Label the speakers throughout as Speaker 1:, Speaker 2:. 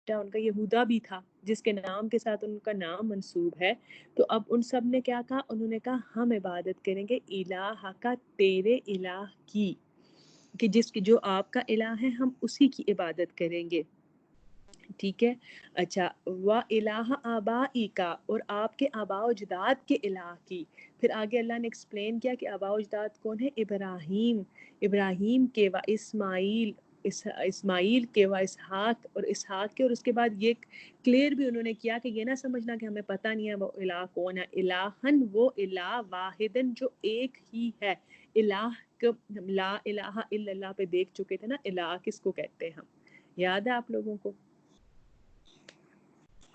Speaker 1: بیٹا ان کا یہودا بھی تھا جس کے نام کے ساتھ ان کا نام منسوب ہے. تو اب ان سب نے کیا کہا؟ انہوں نے کہا ہم عبادت کریں گے الہ کا، تیرے الہ کی، کہ جس کی جو آپ کا الہ ہے ہم اسی کی عبادت کریں گے. ٹھیک ہے. اچھا، وَإِلَٰهَ آبَائِكَ، اور آپ کے آباء و اجداد کے الہ کی. پھر آگے اللہ نے ایکسپلین کیا کہ آباء و اجداد کون ہے؟ ابراہیم کے، و اسماعیل کے، و اسحاق، اور اسحاق کے. اور اس کے بعد یہ کلیئر بھی انہوں نے کیا کہ یہ نہ سمجھنا کہ ہمیں پتہ نہیں ہے وہ الہ کون ہے. الہن، وہ الہ، واحدن، جو ایک ہی ہے. الہ لا الہ الا اللہ پہ دیکھ چکے تھے نا، الہ کس کو کہتے ہیں ہم، یاد ہے آپ لوگوں کو؟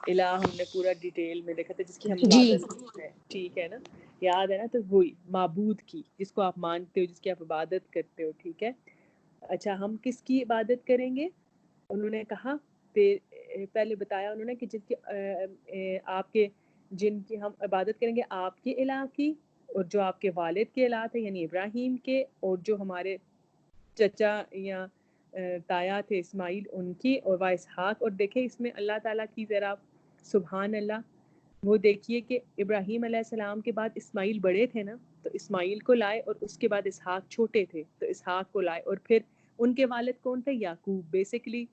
Speaker 1: الہ ہم نے پورا ڈیٹیل میں دیکھا تھا، جس کی ہم عبادت کرتے ہیں، ٹھیک ہے نا، یاد ہے نا؟ تو وہی معبود کی، جس کو آپ مانتے ہو، جس کی آپ عبادت کرتے ہو. ٹھیک ہے. اچھا، ہم کس کی عبادت کریں گے؟ انہوں نے کہا پہلے بتایا انہوں نے کہ جن کی آپ کے، جن کی ہم عبادت کریں گے آپ کے الہ کی، اور جو آپ کے والد کے الہ تھے یعنی ابراہیم کے، اور جو ہمارے چچا یا تایا تھے اسماعیل ان کی، اور وا اسحاق. اور دیکھیں اس میں اللہ تعالیٰ کی ذرا سبحان اللہ، وہ دیکھیے کہ ابراہیم علیہ السلام کے بعد اسماعیل بڑے تھے نا، تو اسماعیل کو لائے، اور اس کے بعد اسحاق چھوٹے تھے تو اسحاق کو لائے. اور پھر ان کے والد کون تھے؟ یعقوب. بیسیکلی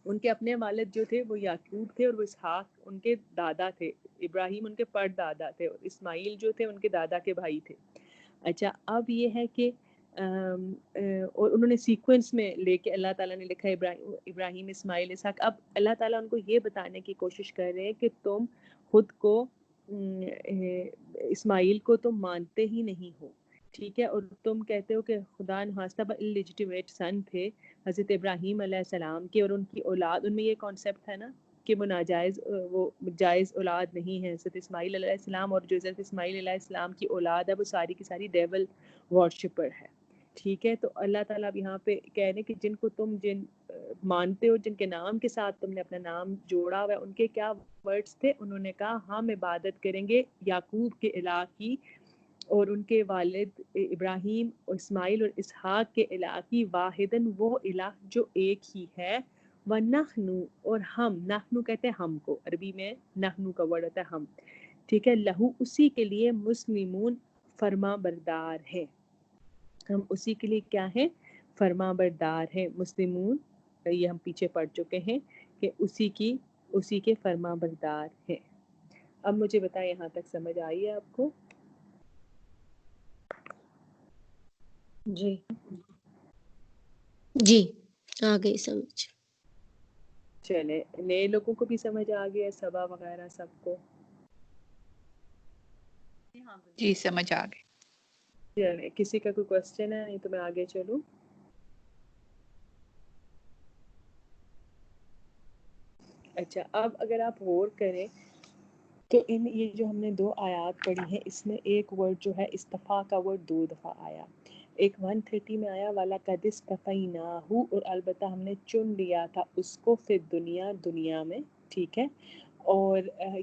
Speaker 1: ان کے اپنے والد جو تھے وہ یعقوب تھے، اور وہ اسحاق ان کے دادا تھے. ابراہیم ان کے پڑ دادا تھے، اور اسماعیل جو تھے ان کے دادا کے بھائی تھے. اچھا، اب یہ ہے کہ اور انہوں نے سیکوینس میں لے کے اللہ تعالیٰ نے لکھا ابراہیم، اسماعیل، اسحاق. اب اللہ تعالیٰ ان کو یہ بتانے کی کوشش کر رہے ہیں کہ تم خود کو اسماعیل کو تم مانتے ہی نہیں ہو، ٹھیک ہے، اور تم کہتے ہو کہ خدا نخواستہ انلیجیٹیمیٹ سن تھے حضرت ابراہیم علیہ السلام کے، اور ان کی اولاد، ان میں یہ کانسیپٹ تھا نا کہ وہ ناجائز، وہ جائز اولاد نہیں ہے حضرت اسماعیل علیہ السلام. اور جو حضرت اسماعیل علیہ السلام کی اولاد ہے وہ ساری کی ساری ڈیول ورشپر ہے. ٹھیک ہے. تو اللہ تعالیٰ اب یہاں پہ کہہ رہے ہیں کہ جن کو تم مانتے ہو، جن کے نام کے ساتھ تم نے اپنا نام جوڑا ہوا ہے، ان کے کیا ورڈز تھے؟ انہوں نے کہا ہم عبادت کریں گے یعقوب کے الہ کی، اور ان کے والد ابراہیم اور اسماعیل اور اسحاق کے الہ کی، واحدن، وہ الہ جو ایک ہی ہے. وَنَحْنُ، اور ہم، نحنو کہتے ہیں ہم کو، عربی میں نحنو کا ورڈ ہوتا ہے ہم، ٹھیک ہے، لہو، اسی کے لیے، مسلمون، فرما بردار ہیں. ہم اسی کے لیے کیا ہیں؟ فرما بردار ہیں. مسلمون، یہ ہم پیچھے پڑھ چکے ہیں کہ اسی کے فرما بردار ہیں. اب مجھے بتائیں یہاں تک سمجھ آئی ہے آپ کو؟
Speaker 2: جی جی آ گئی سمجھ.
Speaker 1: چلے، نئے لوگوں کو بھی سمجھ آ گیا صبا وغیرہ سب کو؟
Speaker 3: جی سمجھ آ گئی.
Speaker 1: چلے، کسی کا کوئی کوشچن ہے؟ نہیں تو میں آگے چلوں. اچھا، اب اگر آپ غور کریں تو یہ جو ہم نے 2 آیات پڑھی ہیں، اس میں ایک ورڈ جو ہے استفا کا ورڈ 2 دفعہ آیا. ایک 130 میں آیا وَلَقَدِ اسْتَفَيْنَاهُ، اور البتہ ہم نے چن لیا تھا اس کو، فی دنیا میں، ٹھیک ہے. اور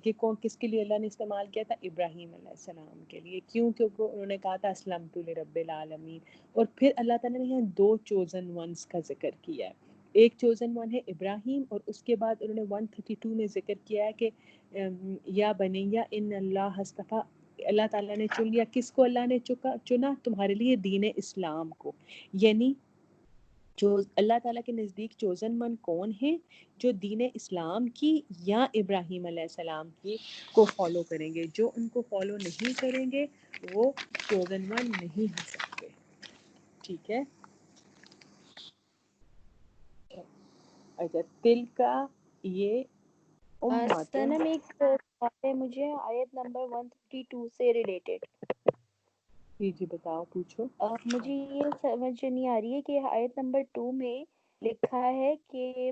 Speaker 1: یہ کس کے لیے اللہ نے استعمال کیا تھا؟ ابراہیم علیہ السلام کے لیے. کیوں؟ کیونکہ انہوں نے کہا تھا اسلمت لرب العالمین. اور پھر اللہ تعالیٰ نے یہاں 2 چوزن ونس کا ذکر کیا ہے. ایک چوزن ون ہے ابراہیم، اور اس کے بعد انہوں نے 132 میں ذکر کیا ہے کہ یا بنیہ ان اللہ اصطفیٰ، اللہ تعالیٰ نے چن لیا. کس کو اللہ نے چنا؟ تمہارے لیے دین اسلام کو. یعنی جو اللہ تعالیٰ کے نزدیک چوزن من کون ہیں؟ جو دین اسلام کی یا ابراہیم علیہ السلام کی کو فالو کریں گے. جو ان کو فالو نہیں کریں گے وہ چوزن من نہیں ہو سکتے. ٹھیک ہے. اچھا، تل کا یہ
Speaker 4: سنم ایک بات ہے مجھے آیت نمبر 132 سے ریلیٹڈ.
Speaker 1: جی بتاؤ، پوچھو.
Speaker 4: مجھے یہ سمجھ نہیں آ رہی ہے کہ آیت نمبر 2 میں لکھا ہے کہ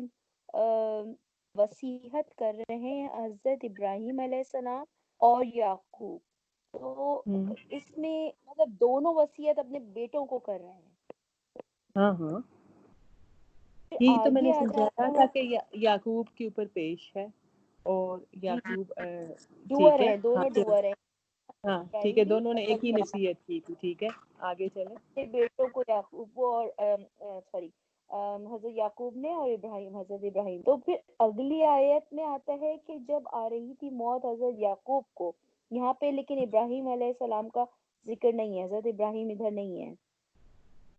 Speaker 4: وصیت کر رہے ہیں حضرت ابراہیم علیہ السلام اور یعقوب. تو اس میں مطلب دونوں وصیت اپنے بیٹوں کو کر رہے ہیں.
Speaker 1: ہاں یہی تو میں نے
Speaker 4: آگے
Speaker 1: سمجھایا تھا کہ یعقوب کے اوپر پیش ہے، اور یعقوب
Speaker 4: ڈوور
Speaker 1: ٹھیک ہے.
Speaker 4: ہیں، دونوں ڈوور ہیں.
Speaker 1: ہاں ٹھیک ہے، دونوں نے ایک ہی نصیحت کی تھی. ٹھیک ہے، آگے چلیں.
Speaker 4: بیٹوں کو یعقوب اور حضرت یعقوب نے اور حضرت ابراہیم. تو پھر اگلی آیت میں آتا ہے کہ جب آ رہی تھی موت حضرت یعقوب کو یہاں پہ، لیکن ابراہیم علیہ السلام کا ذکر نہیں ہے، حضرت ابراہیم ادھر نہیں ہے.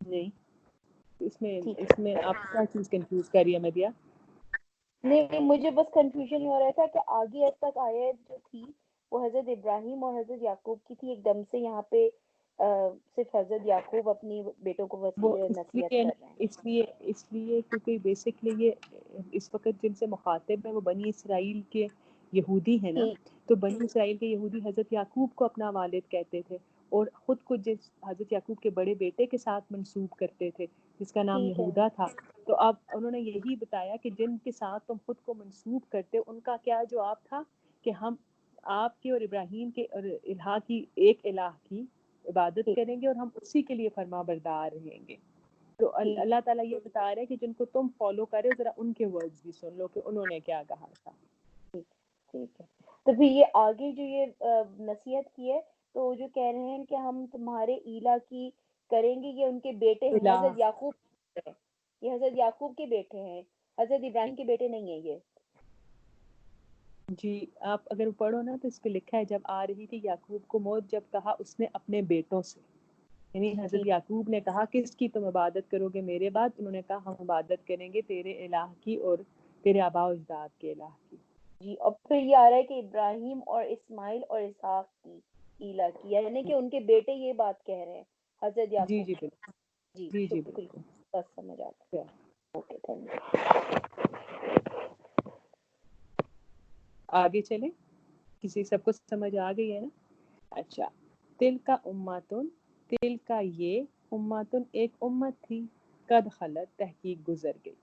Speaker 1: نہیں، اس
Speaker 4: ٹھیک
Speaker 1: میں آپ کیا چیز کنفیوز کر رہی ہے مدیہ؟
Speaker 4: نہیں، مجھے بس کنفیوژن ہو رہا تھا کہ آگے اب تک آیت جو تھی وہ حضرت ابراہیم اور حضرت یعقوب کی تھی، ایک دم سے یہاں پہ صرف حضرت یعقوب اپنی بیٹوں کو
Speaker 1: وہ
Speaker 4: نصیحت کر رہے ہیں.
Speaker 1: اس لیے کیونکہ بیسکلی یہ اس وقت جن سے مخاطب ہے وہ بنی اسرائیل کے یہودی ہیں نا،
Speaker 4: ٹھیک.
Speaker 1: تو بنی اسرائیل کے یہودی حضرت یعقوب کو اپنا والد کہتے تھے اور خود کو جس حضرت یعقوب کے بڑے بیٹے کے ساتھ منسوب کرتے تھے جس کا نام
Speaker 4: ٹھیک ہے.
Speaker 1: یہودا تھا. تو اب انہوں نے یہی بتایا کہ جن کے ساتھ تم خود کو منسوب کرتے ان کا کیا جواب تھا کہ ہم آپ کے اور ابراہیم کے اور الہ کی ایک الہ کی عبادت کریں گے اور ہم اسی کے لیے فرما بردار رہیں گے. تو اللہ تعالیٰ یہ بتا رہے ہیں کہ جن کو تم فالو کرے ذرا ان کے ورڈز بھی سن لو کہ انہوں نے کیا کہا تھا.
Speaker 4: ٹھیک ہے. تو پھر یہ آگے جو یہ نصیحت کی ہے تو جو کہہ رہے ہیں کہ ہم تمہارے الہ کی کریں گے، یہ ان کے بیٹے ہیں،
Speaker 1: الہ
Speaker 4: حضرت یعقوب ہیں. یہ حضرت یعقوب کے بیٹے ہیں، حضرت ابراہیم کے بیٹے نہیں ہیں یہ.
Speaker 1: جی آپ اگر پڑھو نا تو اس پہ لکھا ہے جب آ رہی تھی یعقوب کو موت جب کہا اس نے اپنے بیٹوں سے، یعنی حضرت یعقوب نے کہا کس کی تم عبادت کرو گے میرے بعد؟ انہوں نے کہا ہم عبادت کریں گے تیرے الہ کی اور تیرے آباء و اجداد کے الہ کی.
Speaker 4: جی. اور پھر یہ آ رہا ہے کہ ابراہیم اور اسماعیل اور اسحاق کی الہ کی، یعنی کہ ان کے بیٹے یہ بات کہہ رہے ہیں حضرت
Speaker 1: جی
Speaker 4: یعقوب.
Speaker 1: جی بالکل.
Speaker 4: جی
Speaker 1: جی جی
Speaker 4: شکریہ،
Speaker 1: بالکل.
Speaker 4: بس سمجھ آ گیا. Okay, thank you.
Speaker 1: آگے چلیں، کسی سب کو سمجھ آ گئی ہے نا؟ اچھا. تل کا اماتن، تل کا یہ اماتن ایک امت تھی، قد خلت تحقیق گزر گئی.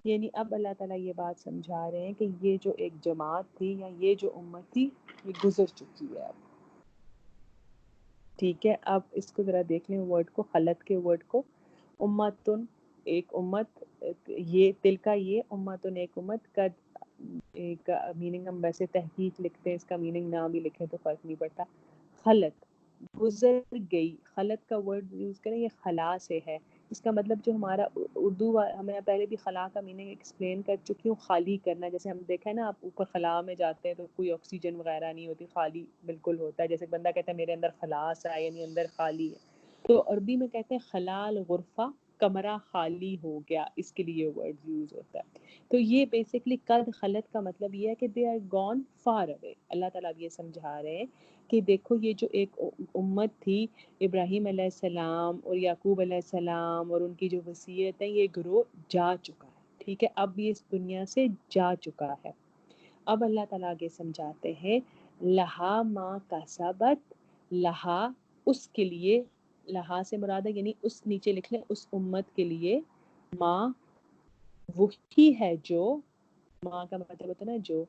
Speaker 1: یعنی اب اللہ تعالیٰ یہ بات سمجھا رہے ہیں کہ یہ جو ایک جماعت تھی یا یہ جو امت تھی یہ گزر چکی ہے اب. ٹھیک ہے، اب اس کو ذرا دیکھ لیں ورڈ کو، خلت کے ورڈ کو. امتن ایک امت، یہ تل کا یہ امتن ایک امت، قد ایک میننگ ہم ویسے تحقیق لکھتے ہیں، اس کا میننگ نہ بھی لکھیں تو فرق نہیں پڑتا. خلت گزر گئی، خلت کا ورڈ یوز کریں، یہ خلا سے ہے. اس کا مطلب جو ہمارا اردو ہمیں پہلے بھی خلا کا میننگ ایکسپلین کر چکی ہوں، خالی کرنا. جیسے ہم دیکھا ہے نا، آپ اوپر خلا میں جاتے ہیں تو کوئی آکسیجن وغیرہ نہیں ہوتی، خالی بالکل ہوتا ہے. جیسے بندہ کہتا ہے میرے اندر خلاص ہے، یعنی اندر خالی ہے. تو عربی میں کہتے ہیں خلال غرفہ، کمرہ خالی ہو گیا، اس کے لیے ورڈ یوز ہوتا ہے. تو یہ بیسکلی قد خلت کا مطلب یہ ہے کہ they are gone far away. Allah تعالیٰ یہ سمجھا رہے ہیں کہ دیکھو یہ جو ایک امت تھی، ابراہیم علیہ السلام اور یعقوب علیہ السلام اور ان کی جو وصیت ہے، یہ گروہ جا چکا ہے. ٹھیک ہے، اب یہ اس دنیا سے جا چکا ہے. اب اللہ تعالیٰ آگے سمجھاتے ہیں لہا ما کسبت، لہا اس کے لیے، لہا سے مراد ہے یعنی اس، نیچے لکھ لیں اس امت کے لیے، ماں وہی ہے جو، ماں کا مطلب ہوتا ہے نا جو،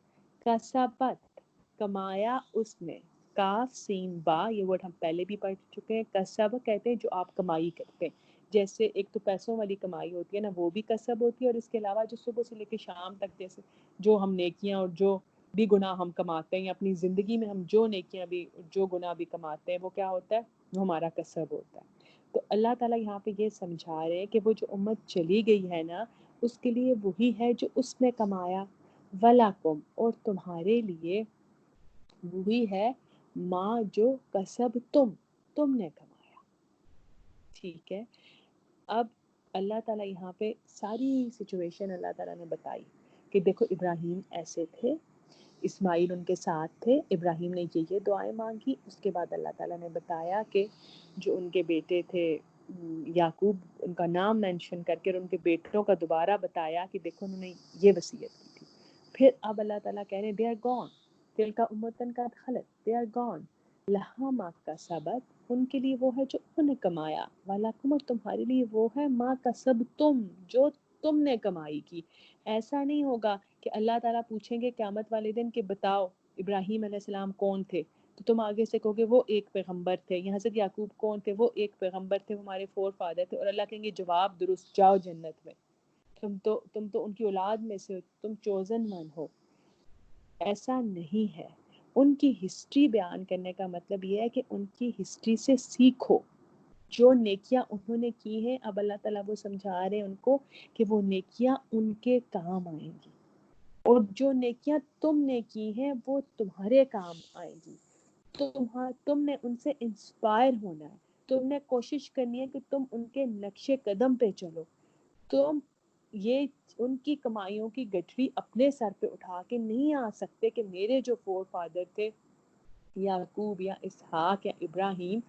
Speaker 1: کسبت کمایا اس نے، کاف سین با، یہ ورڈ ہم پہلے بھی پڑھ چکے ہیں. کسب کہتے ہیں جو آپ کمائی کرتے ہیں. جیسے ایک تو پیسوں والی کمائی ہوتی ہے نا، وہ بھی کسب ہوتی ہے، اور اس کے علاوہ جو صبح سے لے کے شام تک جیسے جو ہم نیکیاں اور جو بھی گناہ ہم کماتے ہیں، یا اپنی زندگی میں ہم جو نیکیاں بھی جو گناہ بھی کماتے ہیں، وہ کیا ہوتا ہے؟ وہ ہمارا کسب ہوتا ہے. تو اللہ تعالیٰ یہاں پہ یہ سمجھا رہے ہیں کہ وہ جو امت چلی گئی ہے نا، اس کے لیے وہی ہے جو اس نے کمایا، وَلَکُمْ اور تمہارے لیے وہی ہے، ماں جو کسب تم نے کمایا. ٹھیک ہے، اب اللہ تعالیٰ یہاں پہ ساری سچویشن اللہ تعالیٰ نے بتائی کہ دیکھو ابراہیم ایسے تھے، اسماعیل ان کے ساتھ تھے، ابراہیم نے یہ دعائیں مانگی. اس کے بعد اللہ تعالیٰ نے بتایا کہ جو ان کے بیٹے تھے یعقوب، ان کا نام مینشن کر کے اور ان کے بیٹوں کا دوبارہ بتایا کہ دیکھو انہوں نے یہ وصیت کی تھی. پھر اب اللہ تعالیٰ کہہ رہے ہیں دے آر گون، تل کا امتن کا خلت، دے آر گون، لہا ما کسبت ان کے لیے وہ ہے جو انہوں نے کمایا، وَلَکُمْ اور تمہارے لیے وہ ہے ما کسبتم جو تم نے کمائی کی. ایسا نہیں ہوگا کہ اللہ تعالیٰ پوچھیں گے قیامت والے دن کہ بتاؤ ابراہیم علیہ السلام کون تھے، تو تم آگے سے کہو گے وہ ایک پیغمبر تھے. یا حضرت یعقوب کون تھے؟ وہ ایک پیغمبر تھے، وہ ہمارے فور فادر تھے. اور اللہ کہیں گے جواب درست، جاؤ جنت میں، تم تو ان کی اولاد میں سے ہو، تم چوزن ون ہو. ایسا نہیں ہے. ان کی ہسٹری بیان کرنے کا مطلب یہ ہے کہ ان کی ہسٹری سے سیکھو. جو نیکیاں انہوں نے کی ہیں اب اللہ تعالیٰ وہ سمجھا رہے ہیں ان کو کہ وہ نیکیاں ان کے کام آئیں گی، اور جو نیکیاں تم نے کی ہیں وہ تمہارے کام آئیں گی. تم نے ان سے انسپائر ہونا ہے، تم نے کوشش کرنی ہے کہ تم ان کے نقش قدم پہ چلو. تم یہ ان کی کمائیوں کی گٹھری اپنے سر پہ اٹھا کے نہیں آ سکتے کہ میرے جو فور فادر تھے یعقوب یا اسحاق یا ابراہیم،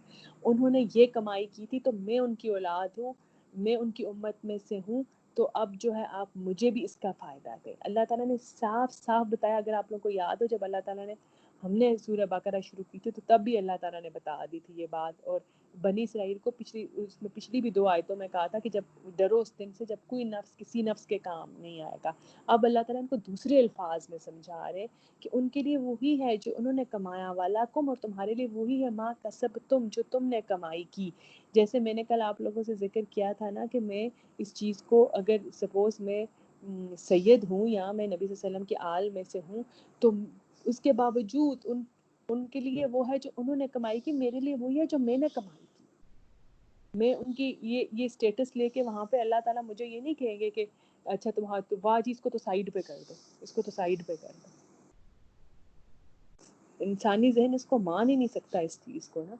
Speaker 1: انہوں نے یہ کمائی کی تھی تو میں ان کی اولاد ہوں، میں ان کی امت میں سے ہوں، تو اب جو ہے آپ مجھے بھی اس کا فائدہ دیں. اللہ تعالیٰ نے صاف صاف بتایا. اگر آپ لوگوں کو یاد ہو جب اللہ تعالیٰ نے ہم نے سورہ بقرہ شروع کی تھی تو تب بھی اللہ تعالیٰ نے بتا دی تھی یہ بات، اور بنی اسرائیل کو پچھلی بھی 2 آیتوں میں کہا تھا کہ جب ڈرو اس دن سے جب کوئی نفس کسی نفس کے کام نہیں آئے گا. اب اللہ تعالیٰ ان کو دوسرے الفاظ میں سمجھا رہے کہ ان کے لیے وہی ہے جو انہوں نے کمایا، وَلَکُمْ، اور تمہارے لیے وہی ہے مَا کَسَبْتُم، جو تم نے کمائی کی. جیسے میں نے کل آپ لوگوں سے ذکر کیا تھا نا کہ میں اس چیز کو اگر سپوز میں سید ہوں یا میں نبی صلی اللہ علیہ وسلم کے آل میں سے ہوں تو اس کے باوجود ان کے لیے وہ ہے جو انہوں نے کمائی کی، میرے لیے وہی ہے جو میں نے کمائی کی. میں ان کی یہ اسٹیٹس لے کے وہاں پہ اللہ تعالیٰ مجھے یہ نہیں کہیں گے کہ اچھا تمہارا واہ چیز کو تو سائیڈ پہ کر دو، اس کو تو سائیڈ پہ کر دو. انسانی ذہن اس کو مان ہی نہیں سکتا اس چیز کو نا.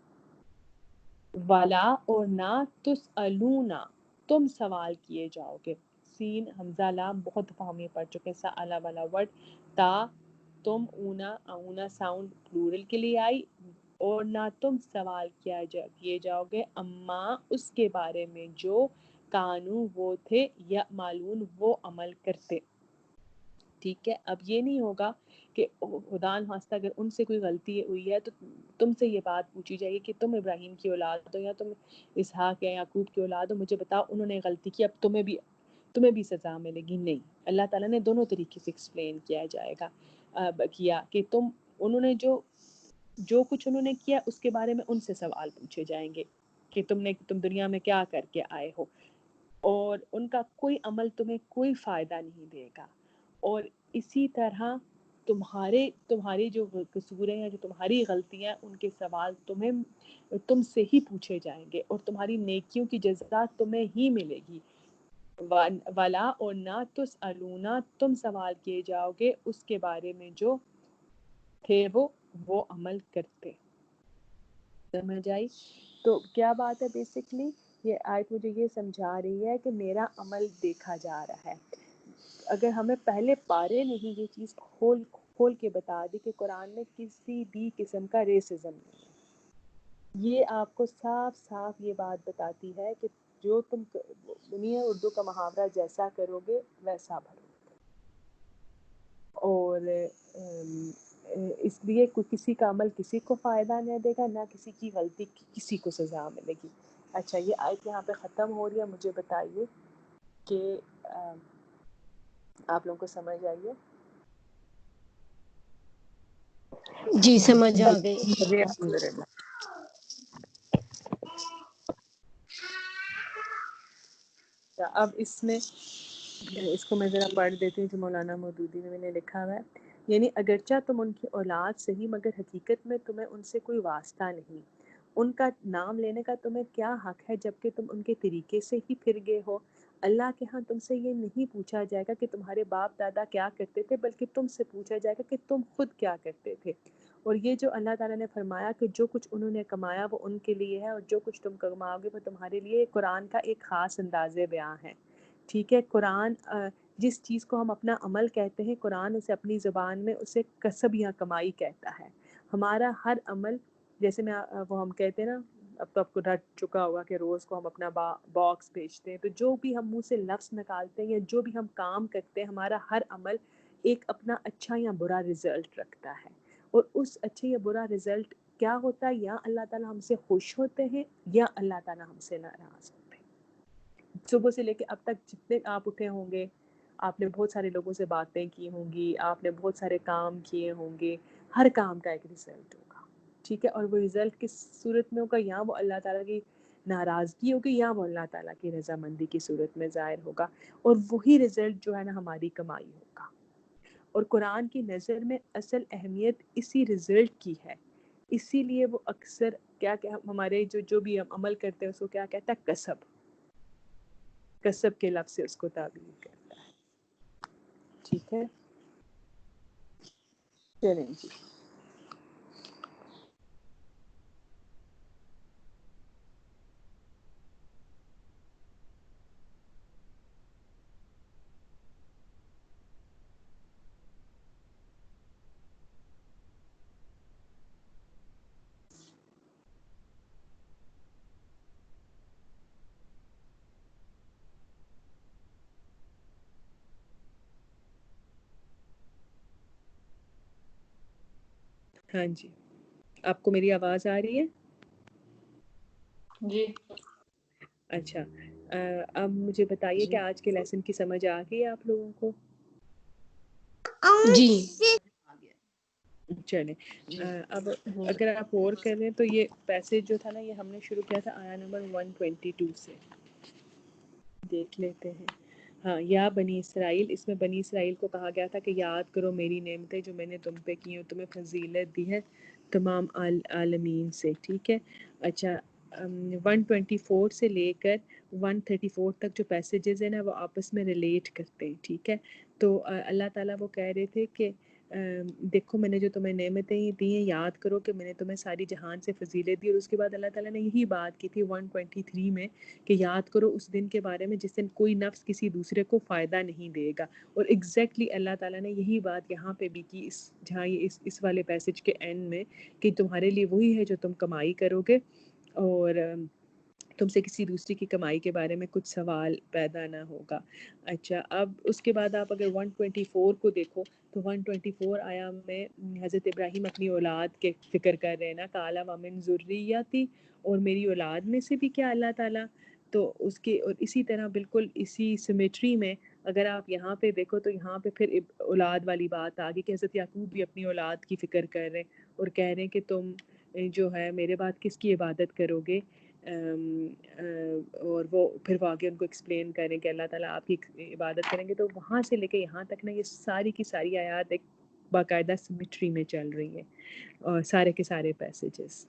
Speaker 1: والا اور نہ تسألون، تم سوال کیے جاؤ گے. سین حمزہ لام بہت دفعہ ہم یہ پڑھ چکے ہیں. سألا والا ورڈ تا تم اونا ساؤنڈ پلورل کے لیے آئی، اور نہ تم سوال کیے جاؤ گے اما اس کے بارے میں جو کانو وہ تھے یا معلوم وہ عمل کرتے. ٹھیک ہے، اب یہ نہیں ہوگا کہ خدا نخواستہ اگر ان سے کوئی غلطی ہوئی ہے تو تم سے یہ بات پوچھی جائے گی کہ تم ابراہیم کی اولاد ہو یا تم اسحاق یا یعقوب کی اولاد ہو، مجھے بتاؤ انہوں نے غلطی کی، اب تمہیں بھی سزا ملے گی. نہیں، اللہ تعالیٰ نے دونوں طریقے سے ایکسپلین کیا جائے گا کیا کہ انہوں نے جو کچھ انہوں نے کیا اس کے بارے میں ان سے سوال پوچھے جائیں گے کہ تم دنیا میں کیا کر کے آئے ہو، اور ان کا کوئی عمل تمہیں کوئی فائدہ نہیں دے گا. اور اسی طرح تمہاری جو قصور ہیں یا جو تمہاری غلطیاں ان کے سوال تم سے ہی پوچھے جائیں گے، اور تمہاری نیکیوں کی جزا تمہیں ہی ملے گی. ولا اور نہ تسألون، تم سوال کیے جاؤ گے اس کے بارے میں جو تھے وہ عمل کرتے. سمجھ آئی؟ تو کیا بات ہے بیسکلی یہ آیت مجھے یہ سمجھا رہی ہے کہ میرا عمل دیکھا جا رہا ہے. اگر ہمیں پہلے پارے نہیں یہ چیز کھول کے بتا دی کہ قرآن میں کسی بھی قسم کا ریسزم نہیں ہے، یہ آپ کو صاف صاف یہ بات بتاتی ہے کہ جو تم دنیا اردو کا محاورہ جیسا کرو گے ویسا بھرو گے. اور اس لیے کسی کا عمل کسی کو فائدہ نہ دے گا، نہ کسی کی غلطی کسی کو سزا ملے گی. اچھا یہ آیت یہاں پہ ختم ہو رہی ہے. مجھے بتائیے کہ آپ لوگوں کو سمجھ آئیے؟
Speaker 2: جی سمجھ آ گئی.
Speaker 3: جی الحمدللہ.
Speaker 1: اب اس کو میں ذرا پڑھ دیتی ہوں جو مولانا مودودی نے میں نے لکھا ہوا ہے. یعنی اگرچہ تم ان کی اولاد سے ہی مگر حقیقت میں تمہیں ان سے کوئی واسطہ نہیں. ان کا نام لینے کا تمہیں کیا حق ہے جبکہ تم ان کے طریقے سے ہی پھر گئے ہو. اللہ کے ہاں تم سے یہ نہیں پوچھا جائے گا کہ تمہارے باپ دادا کیا کرتے تھے، بلکہ تم سے پوچھا جائے گا کہ تم خود کیا کرتے تھے. اور یہ جو اللہ تعالیٰ نے فرمایا کہ جو کچھ انہوں نے کمایا وہ ان کے لیے ہے اور جو کچھ تم کماؤ گے وہ تمہارے لیے، قرآن کا ایک خاص انداز بیان ہے. ٹھیک ہے، قرآن جس چیز کو ہم اپنا عمل کہتے ہیں قرآن اسے اپنی زبان میں اسے کسب یا کمائی کہتا ہے. ہمارا ہر عمل جیسے وہ ہم کہتے ہیں نا، اب تو آپ کو رٹ چکا ہوگا کہ روز کو ہم اپنا باکس بھیجتے ہیں، تو جو بھی ہم منہ سے لفظ نکالتے ہیں یا جو بھی ہم کام کرتے ہیں ہمارا ہر عمل ایک اپنا اچھا یا برا رزلٹ رکھتا ہے. اور اس اچھے یا برا رزلٹ کیا ہوتا ہے، یا اللہ تعالیٰ ہم سے خوش ہوتے ہیں یا اللہ تعالیٰ ہم سے ناراض ہوتے ہیں. صبح سے لے کے اب تک جتنے آپ اٹھے ہوں گے، آپ نے بہت سارے لوگوں سے باتیں کی ہوں گی، آپ نے بہت سارے کام کیے ہوں گے، ہر کام کا ایک رزلٹ ہوگا. ٹھیک ہے، اور وہ رزلٹ کس صورت میں ہوگا، یا وہ اللہ تعالیٰ کی ناراضگی ہوگی یا وہ اللہ تعالیٰ کی رضامندی کی صورت میں ظاہر ہوگا. اور وہی رزلٹ جو ہے نا ہماری کمائی ہوگا. اور قرآن کی نظر میں اصل اہمیت اسی رزلٹ کی ہے اسی لیے وہ اکثر کیا کہ ہمارے جو بھی ہم عمل کرتے ہیں اس کو کیا کہتا ہے؟ کسب. کسب کے لفظ سے اس کو تعبیر کرتا ہے. ٹھیک ہے، چلیں جی. ہاں جی، آپ کو میری آواز آ رہی ہے؟
Speaker 3: جی
Speaker 1: اچھا، اب مجھے بتائیے کہ آج کے لیسن کی سمجھ آ گئی آپ لوگوں کو؟
Speaker 2: جی
Speaker 1: چلیں اب اگر آپ اور کر رہے ہیں تو یہ پیسج جو تھا نا، یہ ہم نے شروع کیا تھا آیا نمبر 122 سے. دیکھ لیتے ہیں. ہاں، یا بنی اسرائیل، اس میں بنی اسرائیل کو کہا گیا تھا کہ یاد کرو میری نعمتیں جو میں نے تم پہ کی ہیں، تمہیں فضیلت دی ہے تمام عالمین سے. ٹھیک ہے. اچھا، 124 سے لے کر 134 تک جو پیسیجز ہیں نا وہ آپس میں ریلیٹ کرتے ہیں. ٹھیک ہے. تو اللہ تعالیٰ وہ کہہ رہے تھے کہ دیکھو میں نے جو تمہیں نعمتیں دی ہیں، یاد کرو کہ میں نے تمہیں ساری جہان سے فضیلت دی. اور اس کے بعد اللہ تعالیٰ نے یہی بات کی تھی 123 میں کہ یاد کرو اس دن کے بارے میں جس دن کوئی نفس کسی دوسرے کو فائدہ نہیں دے گا. اور ایگزیکٹلی اللہ تعالیٰ نے یہی بات یہاں پہ بھی کی، جہاں یہ اس والے پیسج کے اینڈ میں، کہ تمہارے لیے وہی ہے جو تم کمائی کرو گے اور تم سے کسی دوسری کی کمائی کے بارے میں کچھ سوال پیدا نہ ہوگا. اچھا، اب اس کے بعد آپ اگر 124 کو دیکھو تو 124 آیا میں حضرت ابراہیم اپنی اولاد کے فکر کر رہے ہیں نا، کالا ومن ذریتی، اور میری اولاد میں سے بھی کیا اللہ تعالیٰ. تو اس کے اور اسی طرح بالکل اسی سیمیٹری میں اگر آپ یہاں پہ دیکھو تو یہاں پہ پھر اولاد والی بات آ گئی کہ حضرت یعقوب بھی اپنی اولاد کی فکر کر رہے ہیں اور کہہ رہے ہیں کہ تم جو ہے میرے بعد کس کی عبادت کرو گے. اور وہ پھر وہ آگے ان کو ایکسپلین کریں کہ اللہ تعالیٰ آپ کی عبادت کریں گے. تو وہاں سے لے کے یہاں تک نا یہ ساری کی ساری آیات ایک باقاعدہ سیمیٹری میں چل رہی ہیں اور سارے کے سارے پیسیجز.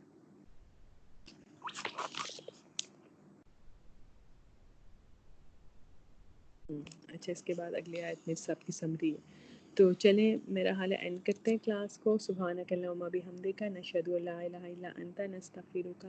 Speaker 1: اچھا، اس کے بعد اگلی آیت میں سب کی سمری ہے. تو چلیں میرا حال اینڈ کرتے ہیں کلاس کو. سبحانک اللہم بحمدک، نشہد ان لا الہ الا انت، نستغفرک